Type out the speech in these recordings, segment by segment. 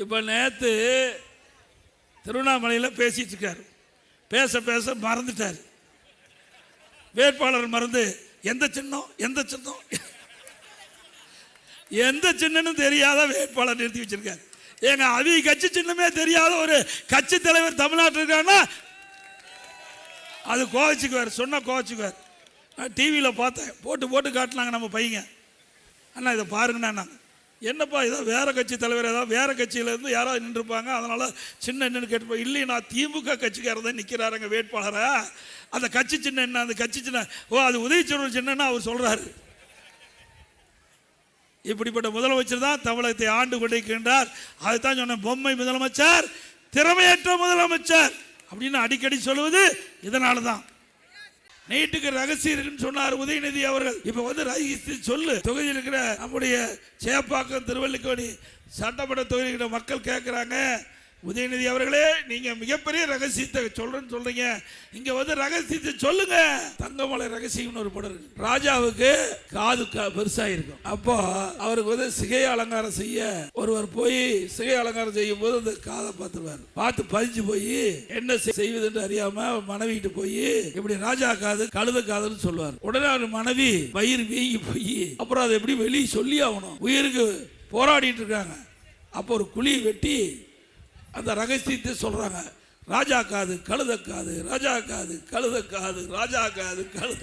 இப்போ நேற்று திருவண்ணாமலையில் பேசிட்டு இருக்காரு. பேச பேச மறந்துட்டார். வேட்பாளர் மறந்து எந்த சின்னம் எந்த சின்னம் எந்த சின்னன்னு தெரியாத வேட்பாளர் நிறுத்தி வச்சிருக்காரு. எங்க அவி கட்சி சின்னமே தெரியாத ஒரு கட்சி தலைவர் தமிழ்நாட்டில் இருக்காங்கன்னா அது கோவச்சுக்குவார். சொன்ன கோவச்சுக்குவார். நான் டிவியில் பார்த்தேன், போட்டு போட்டு காட்டினாங்க நம்ம பையங்க. அண்ணா இதை பாருங்கண்ணா. என்னப்பா ஏதோ வேறு கட்சி தலைவர் ஏதாவது வேறு கட்சியிலேருந்து யாராவது நின்றுருப்பாங்க, அதனால் சின்ன என்னன்னு கேட்டுப்போம். இல்லையே நான் திமுக கட்சிக்காரர் தான் நிற்கிறாருங்க வேட்பாளரை. அந்த கட்சி சின்ன என்ன, அந்த கட்சி சின்ன அது உதயச்சூரன் சின்னன்னு அவர் சொல்கிறாரு. இப்படிப்பட்ட முதலமைச்சர் தான் தமிழகத்தை ஆண்டு கொண்டிருக்கின்றார். அதுதான் சொன்ன பொம்மை முதலமைச்சர், திறமையற்ற முதலமைச்சர் அப்படின்னு அடிக்கடி சொல்லுவது இதனால தான். நீட்டுக்கு ரகசியம் இருக்குன்னு சொன்னார் உதயநிதி அவர்கள். இப்ப ரகசியம் சொல்லு. தொகுதியில் இருக்கிற நம்முடைய சேப்பாக்கம் திருவள்ளிக்கோணி சட்டமன்ற தொகுதியில் மக்கள் கேட்கிறாங்க, உதயநிதி அவர்களே நீங்க மிகப்பெரிய ரகசியத்தை சொல்றேன்னு சொல்றீங்க, இங்க ரகசியத்தை சொல்லுங்க. தங்கமலை ரகசியம்னு ஒரு படம் இருக்கு. ராஜாவுக்கு காது பெருசா இருக்கும். அப்போ அவருக்கு சிகை அலங்காரம் செய்ய ஒருவர் போய் சிகை அலங்காரம் செய்யும் போது அந்த காதை பார்த்துருவார். பார்த்து பதிஞ்சு போய் என்ன செய்வது என்று அறியாம மனைவிட்டு போய் இப்படி ராஜா காது கழுத காதுன்னு சொல்லுவார். உடனே அவர் மனைவி வயிறு வீங்கி போய் அப்புறம் அதை எப்படி வெளியே சொல்லி ஆகணும், உயிருக்கு போராடிட்டு இருக்காங்க. அப்போ ஒரு குழி வெட்டி அந்த ரகசியத்தை சொல்றாங்க. ராஜா காது கழுத காது, ராஜா காது கழுத காது, ராஜா காது கழுத.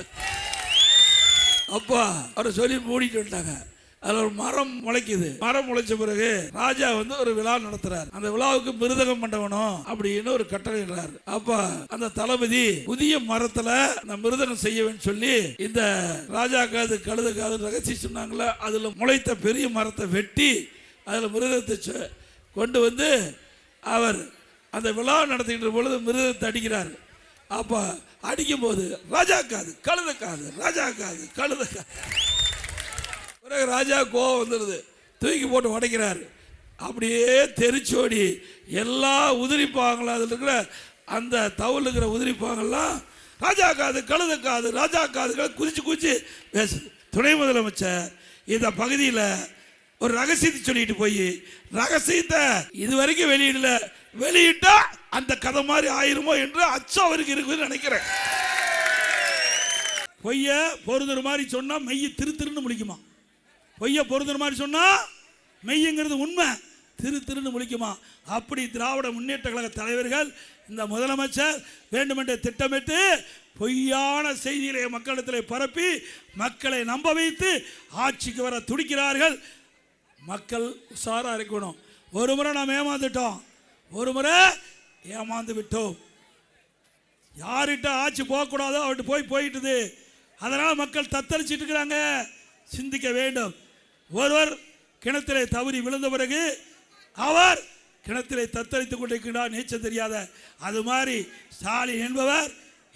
அப்பா அவரை சொல்லி மூடிட்டு வந்துட்டாங்க. அதுல ஒரு மரம் முளைக்குது. மரம் முளைச்ச பிறகு ராஜா ஒரு விழா நடத்துறாரு. அந்த விழாவுக்கு மிருதகம் பண்ணவனும் அப்படின்னு ஒரு கட்டளையிடுறாரு. அப்ப அந்த தளபதி புதிய மரத்துல அந்த மிருதகம் செய்யவேன்னு சொல்லி இந்த ராஜா காது கழுத காது ரகசியம் சொன்னாங்களே, அதுல முளைத்த பெரிய மரத்தை வெட்டி அதுல மிருதத்தை கொண்டு அவர் அந்த விழா நடத்துகின்ற பொழுது மிருதத்தை அடிக்கிறார். அப்ப அடிக்கும் போது ராஜா காது கழுத காது, ராஜா காது கழுத காது. பிறகு ராஜா கோவம் வந்துடுது, தூக்கி போட்டு உடைக்கிறார். அப்படியே தெரிச்சோடி எல்லா உதிரிப்பாங்களும் அதில் இருக்கிற அந்த தவுல் இருக்கிற உதிரிப்பாங்கெல்லாம் ராஜா காது கழுத காது, ராஜா காது குதிச்சு குதிச்சு பேசுது. துணை முதலமைச்சர் இந்த பகுதியில் ஒரு ரகசியத்தை சொல்லிட்டு போய் ரகசியத்தை இதுவரைக்கும் வெளியிடல, வெளியிட்டா அந்த கதை மாதிரி ஆயிருமோ என்று அச்சம் அவருக்கு இருக்குன்னு நினைக்கிறேன். பொய்ய பொருந்துற மாதிரி சொன்னா மெய்ய திருன்னு முழிக்குமா, பொய்ய பொருந்துற மாதிரி சொன்னா மெய்யங்கிறது உண்மை திருன்னு முழிக்குமா. அப்படி திராவிட முன்னேற்ற கழக தலைவர்கள் இந்த முதலமைச்சர் வேண்டுமென்றே திட்டமிட்டு பொய்யான செய்திகளை மக்களிடத்தில் பரப்பி மக்களை நம்ப வைத்து ஆட்சிக்கு வர துடிக்கிறார்கள். மக்கள் உஷாரா இருக்கணும். ஒரு முறை நாம் ஏமாந்துட்டோம், ஒரு முறை ஏமாந்து விட்டோம். யார்கிட்ட ஆட்சி போகக்கூடாதோ அவர்கிட்ட போயிட்டுது. அதனால் மக்கள் தத்தளிச்சிட்டு இருக்கிறாங்க. சிந்திக்க வேண்டும். ஒருவர் கிணத்திலே தவறி விழுந்த பிறகு அவர் கிணத்திலே தத்தளித்துக் கொண்டிருக்கிறார், நீச்சல் தெரியாத. அது மாதிரி ஸ்டாலின் என்பவர்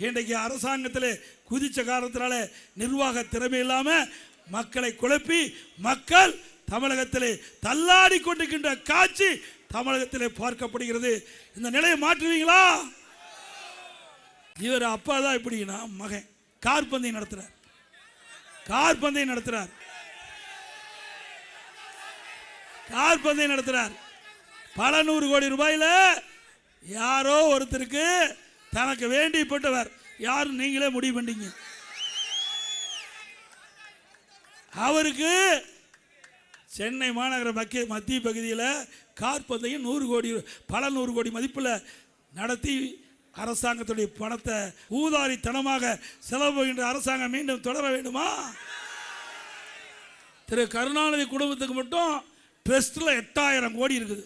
இன்றைக்கு அரசாங்கத்திலே குதிச்ச காரணத்தினால நிர்வாக திறமை இல்லாமல் மக்களை குழப்பி மக்கள் தமிழகத்திலே தள்ளாடி கொண்டிருக்கின்ற காட்சி தமிழகத்திலே பார்க்கப்படுகிறது. இந்த நிலையை மாற்றுவீங்களா? இவர் அப்பா தான் இப்படின்னா மகன் கார் பந்தயம் நடத்துறார், கார் பந்தயம் நடத்துறார், கார் பந்தயம் நடத்துறார். பல 100 கோடி ரூபாயில யாரோ ஒருத்தருக்கு தனக்கு வேண்டியப்பட்டவர் யாரு நீங்களே முடிவு பண்ணீங்க. அவருக்கு சென்னை மாநகர மத்திய பகுதியில் கார் பந்தயம் 100 கோடி பல 100 கோடி மதிப்பில் நடத்தி அரசாங்கத்துடைய பணத்தை ஊதாரித்தனமாக செலவு பண்ணுகின்ற அரசாங்கம் மீண்டும் தொடர வேண்டுமா? திரு கருணாநிதி குடும்பத்துக்கு மட்டும் ட்ரஸ்டில் 8000 கோடி இருக்குது.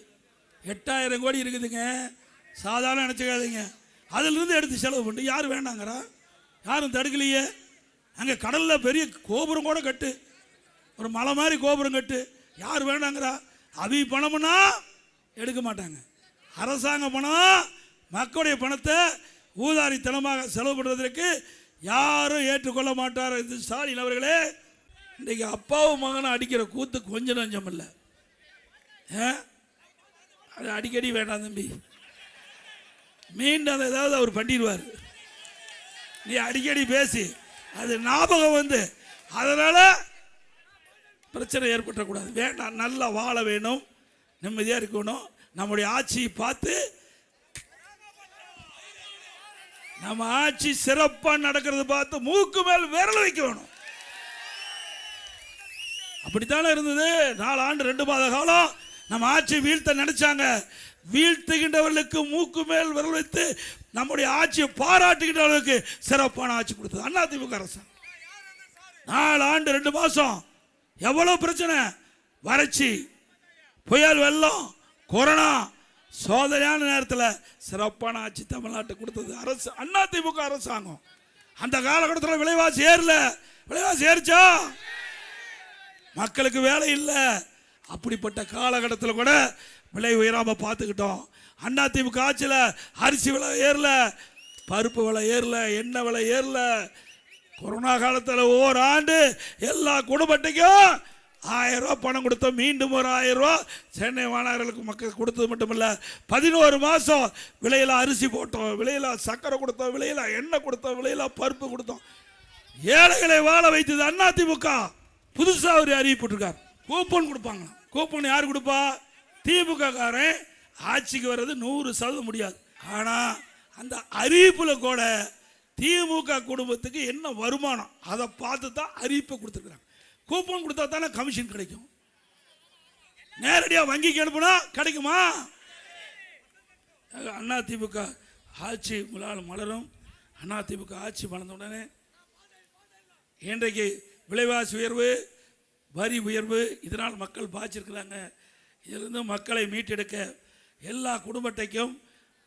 8000 கோடி இருக்குதுங்க, சாதாரண நினச்சிக்காதீங்க. அதிலிருந்து எடுத்து செலவு பண்ணி யார் வேண்டாங்கிறா? யாரும் தடுக்கலையே. அங்கே கடலில் பெரிய கோபுரம் கூட கட்டு, ஒரு மலை மாதிரி கோபுரம் கட்டு, யார் வேண்டாங்கிறா? அவி பணம்னா எடுக்க மாட்டாங்க. அரசாங்க பணம் மக்களுடைய பணத்தை ஊதாரித்தனமாக செலவு பண்ணுவதற்கு யாரும் ஏற்றுக்கொள்ள மாட்டார். இது ஸ்டாலின் அவர்களே, இன்றைக்கு அப்பாவும் மகனும் அடிக்கிற கூத்து கொஞ்சம் நஞ்சம் இல்லை. அது அடிக்கடி வேண்டாம் தம்பி, மீண்டும் ஏதாவது அவர் பண்ணிடுவார். நீ அடிக்கடி பேசி அது ஞாபகம் அதனால பிரச்சனை ஏற்பட்டக்கூடாது. வேண்டாம், நல்லா வாழ வேணும், நிம்மதியாக இருக்கணும். நம்முடைய ஆட்சியை பார்த்து நம்ம ஆட்சி சிறப்பா நடக்கிறது பார்த்து மூக்கு மேல் விரல் வைக்கணும். அப்படித்தானே இருந்தது. 4 ஆண்டு 2 மாத காலம் நம்ம ஆட்சி வீழ்த்த நினைச்சாங்க. வீழ்த்துகின்றவர்களுக்கு மூக்கு மேல் விரல் வைத்து நம்முடைய ஆட்சியை பாராட்டுகின்றவர்களுக்கு சிறப்பான ஆட்சி கொடுத்தது அதிமுக அரசாங்கம். 4 ஆண்டு 2 மாசம் எவ்வளவு பிரச்சனை, வறட்சி, புயல், வெள்ளம், கொரோனா, சோதனையான நேரத்தில் சிறப்பான ஆட்சி தமிழ்நாட்டுக்கு கொடுத்தது அரசு அதிமுக அரசாங்கம். அந்த காலகட்டத்தில் விலைவாசி ஏறல. விலைவாசி ஏறிச்சா? மக்களுக்கு வேலை இல்லை. அப்படிப்பட்ட காலகட்டத்தில் கூட விலை உயராம பார்த்துக்கிட்டோம். அதிமுக ஆட்சியில் அரிசி விலை ஏறல, பருப்பு விலை ஏறல, எண்ணெய் விலை ஏறல. கொரோனா காலத்தில் ஓராண்டு எல்லா குடும்பத்தையும் 1000 ரூபாய் பணம் கொடுத்தோம். மீண்டும் ஒரு 1000 ரூபாய் சென்னை மாநகர்களுக்கு மக்கள் கொடுத்தது மட்டுமில்ல, 11 மாதம் விலையில அரிசி போட்டோம், விலையில சக்கரை கொடுத்தோம், விலையில எண்ணெய் கொடுத்தோம், விலையில பருப்பு கொடுத்தோம். ஏழைகளை வாழ வைத்தது அதிமுக. புதுசா ஒரு அறிவிப்பு இருக்கார், கூப்பன் கொடுப்பாங்க. கூப்பன் யார் கொடுப்பா? திமுக காரன். ஆட்சிக்கு வர்றது 100% முடியாது. ஆனா அந்த அறிவிப்புல கூட திமுக குடும்பத்துக்கு என்ன வருமானம் அதை பார்த்து தான் அறிவிப்பை கொடுத்துருக்காங்க. கூப்பன் கொடுத்தா தானே கமிஷன் கிடைக்கும். நேரடியாக வங்கிக்கு அனுப்புனா கிடைக்குமா? அதிமுக ஆட்சி மலரும். அதிமுக ஆட்சி மலர்ந்த உடனே இன்றைக்கு விலைவாசி உயர்வு, வரி உயர்வு, இதனால் மக்கள் பாதிச்சிருக்கிறாங்க. இதிலிருந்து மக்களை மீட்டெடுக்க எல்லா குடும்பத்தைக்கும்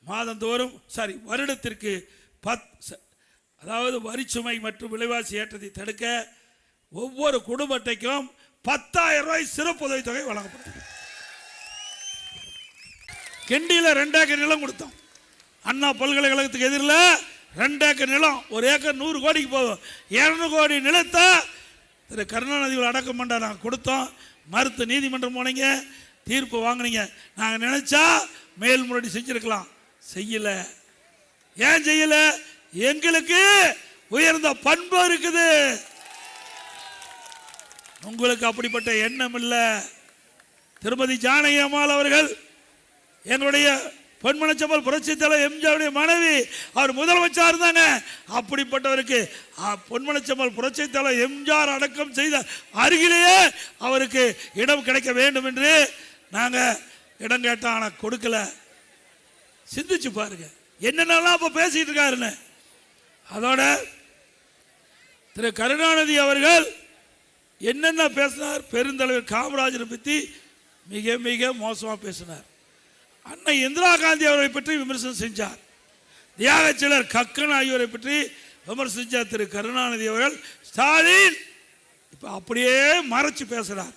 மாதந்தோறும் வருடத்திற்கு அதாவது வரிச்சுமை மற்றும் விலைவாசி ஏற்றத்தை தடுக்க ஒவ்வொரு குடும்பத்தைக்கும் 10,000 ரூபாய் சிறப்பு உதவி தொகை வழங்கப்படும். கிண்டியில் 2 ஏக்கர் நிலம் கொடுத்தோம். அண்ணா பல்கலைக்கழகத்துக்கு எதிரில் 2 ஏக்கர் நிலம், 1 ஏக்கர் 100 கோடிக்கு போகும். 200 கோடி நிலத்தை திரு கருணாநிதி அடக்கம் பண்ண நாங்கள் கொடுத்தோம். மறுத்து நீதிமன்றம் போனீங்க, தீர்ப்பு வாங்கினீங்க. நாங்கள் நினைச்சா மேல்முறையீடு செஞ்சிருக்கலாம், செய்யல. ஏன் செய்யல? எங்களுக்கு உயர்ந்த பண்பு இருக்குது. உங்களுக்கு அப்படிப்பட்ட எண்ணம் இல்லை. திருமதி ஜானகி அம்மாள் அவர்கள் எங்களுடைய பொன்மனச்செம்மல் புரட்சித் தலைவர் எம்ஜிஆருடைய மனைவி, அவர் முதலமைச்சர் இருந்தாங்க. அப்படிப்பட்டவருக்கு பொன்மனச்செம்மல் புரட்சித் தலைவர் எம்ஜிஆர் அடக்கம் செய்த அருகிலேயே அவருக்கு இடம் கிடைக்க வேண்டும் என்று நாங்கள் இடம் கேட்டோம். ஆனால் கொடுக்கல. சிந்திச்சு பாருங்க என்னென்னலாம் இப்போ பேசிட்டு இருக்காருன்னு. அதோட திரு கருணாநிதி அவர்கள் என்னென்ன பேசினார்? பெருந்தலைவர் காமராஜரை பற்றி மிக மிக மோசமாக பேசினார். அன்னை இந்திரா காந்தி அவரை பற்றி விமர்சனம் செஞ்சார். தியாகச்சீலர் கக்கன் ஆகியோரை பற்றி விமர்சித்தார் திரு கருணாநிதி அவர்கள். ஸ்டாலின் இப்போ அப்படியே மறைச்சு பேசுகிறார்.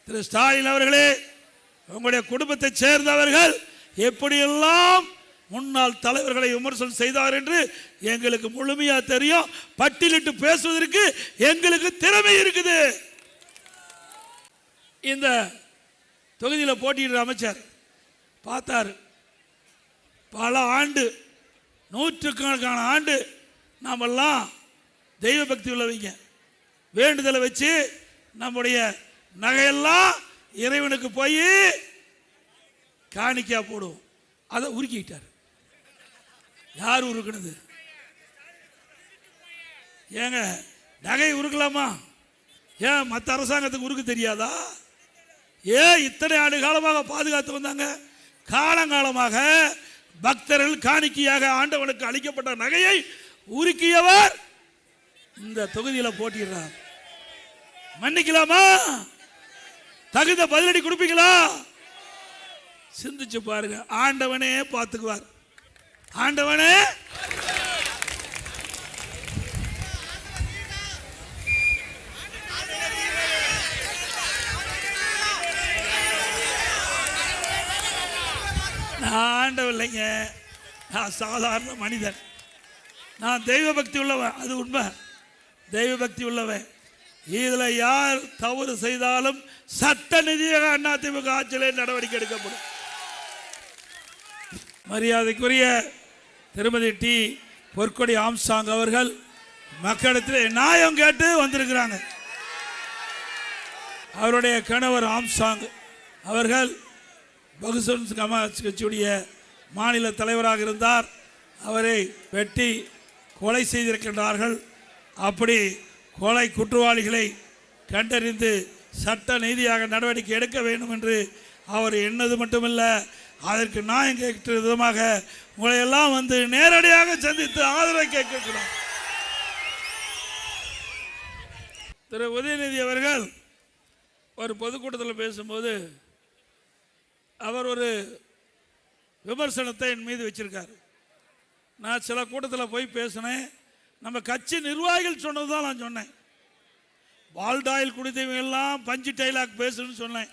திரு ஸ்டாலின் அவர்களே, உங்களுடைய குடும்பத்தை சேர்ந்தவர்கள் எப்படியெல்லாம் முன்னாள் தலைவர்களை விமர்சனம் செய்தார் என்று எங்களுக்கு முழுமையா தெரியும். பட்டியலிட்டு பேசுவதற்கு எங்களுக்கு திறமை இருக்குது. இந்த தொகுதியில் போட்டியிடுற அமைச்சர் பார்த்தார், பல ஆண்டு, 100கணக்கான ஆண்டு நாமெல்லாம் தெய்வ பக்தி உள்ளவங்க. வேண்டுதலை வச்சு நம்முடைய நகையெல்லாம் இறைவனுக்கு போய் காணிக்கா போடுவோம். அதை உருக்கிட்டார். யார் உருக்குனது? ஏங்க நகை உருக்கலாமா? ஏன் மற்ற அரசாங்கத்துக்கு உருக்கு தெரியாதா? ஏன் இத்தனை ஆண்டு காலமாக பாதுகாத்து வந்தாங்க? காலங்காலமாக பக்தர்கள் காணிக்கையாக ஆண்டவனுக்கு அளிக்கப்பட்ட நகையை உருக்கியவர் இந்த தொகுதியில் போட்டிடுறார். மன்னிக்கலாமா? தகுந்த பதிலடி கொடுப்பீங்களா? சிந்திச்சு பாருங்க. ஆண்டவனே பார்த்துக்குவார். ஆண்டவனே நான் ஆண்டவன் இல்லைங்க, நான் சாதாரண மனிதன். நான் தெய்வ பக்தி உள்ளவன், அது உண்மை. தெய்வ பக்தி உள்ளவன். இதில் யார் தவறு செய்தாலும் சட்ட நிதியாக அதிமுக ஆட்சியிலே நடவடிக்கை எடுக்கப்படும். மரியாதைக்குரிய திருமதி டி பொற்கொடி ஆம்சாங் அவர்கள் மக்களிடத்தில் நியாயம் கேட்டு வந்திருக்கிறாங்க. அவருடைய கணவர் ஆம்சாங் அவர்கள் பகுஜன் சமாஜ் கட்சியுடைய மாநில தலைவராக இருந்தார். அவரை வெட்டி கொலை செய்திருக்கின்றார்கள். அப்படி கொலை குற்றவாளிகளை கண்டறிந்து சட்ட நீதியாக நடவடிக்கை எடுக்க வேண்டும் என்று அவர் எண்ணது மட்டுமல்ல, அதற்கு நியாயம் கேட்கிற விதமாக உங்களை எல்லாம் வந்து நேரடியாக சந்தித்து ஆதரவை கேட்கிறோம். திரு உதயநிதி அவர்கள் ஒரு பொதுக்கூட்டத்தில் பேசும்போது அவர் ஒரு விமர்சனத்தை என் மீது வச்சிருக்கார். நான் சில கூட்டத்தில் போய் பேசினேன். நம்ம கட்சி நிர்வாகிகள் சொன்னது தான் நான் சொன்னேன். பால்டாயில் குடித்தவங்க எல்லாம் பஞ்சு டைலாக் பேசுன்னு சொன்னேன்.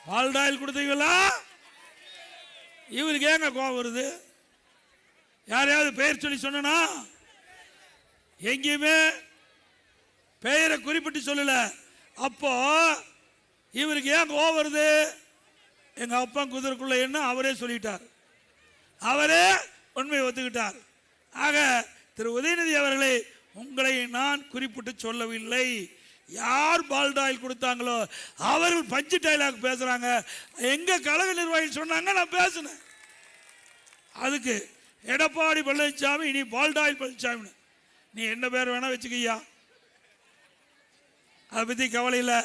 பால்டாயில் குடித்தவங்களாம் இவருக்கு ஏங்க கோபம் வருது? யாரையாவது பெயர் சொல்லி சொன்னா? எங்கேயுமே பெயரை குறிப்பிட்டு சொல்லல. அப்போ இவருக்கு ஏன் கோபம் வருது? எங்க அப்பா குதிரைக்குள்ள என்ன அவரே சொல்லிட்டார், அவரே உண்மையை ஒத்துக்கிட்டார். ஆக திரு உதயநிதி அவர்களே, உங்களை நான் குறிப்பிட்டு சொல்லவில்லை. யார் பால்டாயில் கொடுத்தாங்களோ அவர்கள் பஞ்சு டைலாக் பேசுறாங்க. எங்க கழக நிர்வாகிகள் சொன்னாங்க, நான் பேசினேன். அதுக்கு எடப்பாடி பழனிசாமி இனி பால்டாயில் பழனிசாமி, நீ என்ன பேர் வேணா வச்சுக்கியா, அதை பத்தி கவலை இல்லை.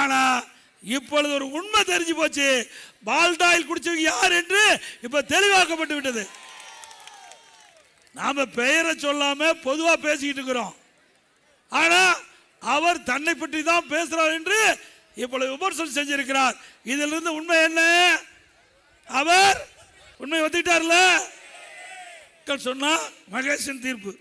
ஆனா இப்பொழுது ஒரு உண்மை தெரிஞ்சு போச்சு. பால்டாயில் குடிச்சவங்க யார் என்று இப்ப தெளிவாக்கப்பட்டு விட்டது. நாம பெயரை சொல்லாம பொதுவா பேசிக்கிட்டு இருக்கிறோம். ஆனா அவர் தன்னை பற்றி தான் பேசுறார் என்று இப்பொழுது விமர்சனம் செஞ்சிருக்கிறார். இதில் இருந்து உண்மை என்ன? அவர் உண்மை ஒத்துக்கிட்டார்ல சொன்னா மகேசன் தீர்ப்பு.